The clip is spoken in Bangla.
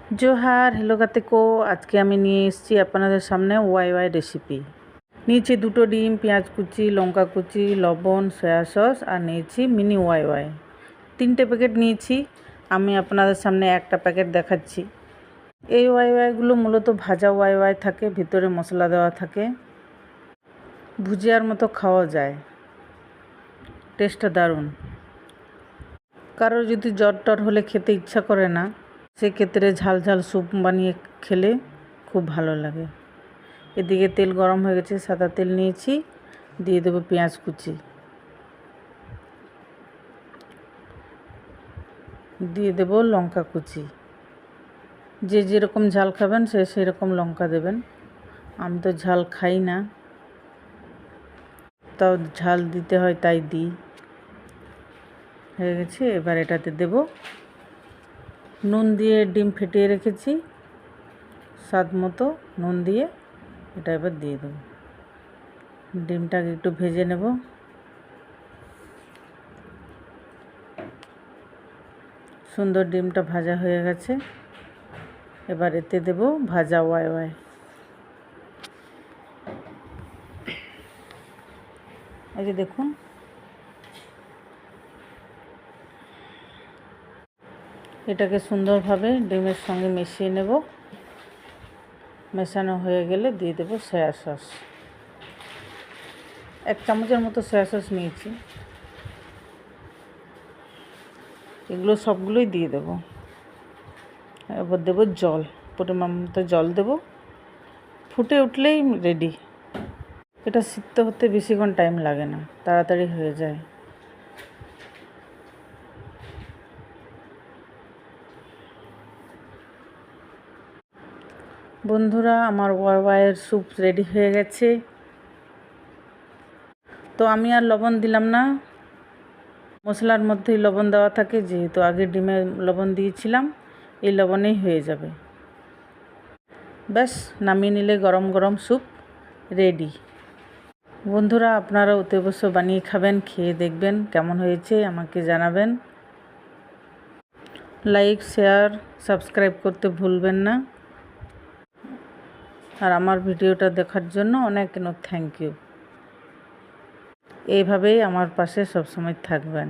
जोहार हेलो गाते को आज के आमी निये एसेछि आपनादेर सामने वाई वाई रेसिपि। नियेछि दुटो डिम, पेঁয়াজ कुचि, लंका कुचि, लबण, सया सस और नियेछि मिनी वाई वाई। 3টে প্যাকেট নিয়েছি। আমি আপনাদের সামনে একটা প্যাকেট দেখাচ্ছি। এই ওয়াই ওয়াইগুলো মূলত ভাজা ওয়াই ওয়াই থাকে, ভিতরে মশলা দেওয়া থাকে, ভুজিয়ার মতো খাওয়া যায়, টেস্টটা দারুণ। কারোর যদি জ্বর টর হলে খেতে ইচ্ছা করে না, সেক্ষেত্রে ঝাল ঝাল স্যুপ বানিয়ে খেলে খুব ভালো লাগে। এদিকে তেল গরম হয়ে গেছে, সাদা তেল নিয়েছি, দিয়ে দেবো পেঁয়াজ কুচি, দিয়ে দেবো লঙ্কা কুচি। যে যেরকম ঝাল খাবেন সে সেরকম লঙ্কা দেবেন। আমি তো ঝাল খাই না, তাও ঝাল দিতে হয় তাই দিই। হয়ে গেছে, এবার এটাতে দেব নুন দিয়ে ডিম ফেটিয়ে রেখেছি, স্বাদ মতো নুন দিয়ে এটা এবার দিয়ে দেব। ডিমটাকে একটু ভেজে নেব। সুন্দর ডিমটা ভাজা হয়ে গেছে। এবার এতে দেব ভাজা ওয়াই ওয়াই। এই যে দেখুন, এটাকে সুন্দরভাবে ডিমের সঙ্গে মিশিয়ে নেব। মেশানো হয়ে গেলে দিয়ে দেব সয়া সস। 1 চামচের মতো সয়া সস নিয়েছি। এগুলো সবগুলোই দিয়ে দেব। এবার দেব জল, পরিমাণ মতো জল দেব। ফুটে উঠলেই রেডি। এটা সিদ্ধ হতে বেশিক্ষণ টাইম লাগে না, তাড়াতাড়ি হয়ে যায়। বন্ধুরা, আমার ওয়াই ওয়াইয়ের স্যুপ রেডি হয়ে গেছে। তো আমি আর লবণ দিলাম না, মশলার মধ্যেই লবণ দেওয়া থাকে, যেহেতু আগে ডিমে লবণ দিয়েছিলাম, এই লবণেই হয়ে যাবে। ব্যাস, নামিয়ে নিলে গরম গরম স্যুপ রেডি। বন্ধুরা, আপনারা অতি অবশ্য বানিয়ে খাবেন, খেয়ে দেখবেন কেমন হয়েছে, আমাকে জানাবেন। লাইক, শেয়ার, সাবস্ক্রাইব করতে ভুলবেন না। আর আমার ভিডিওটা দেখার জন্য অনেক থ্যাংক ইউ। এইভাবেই আমার পাশে সবসময় থাকবেন।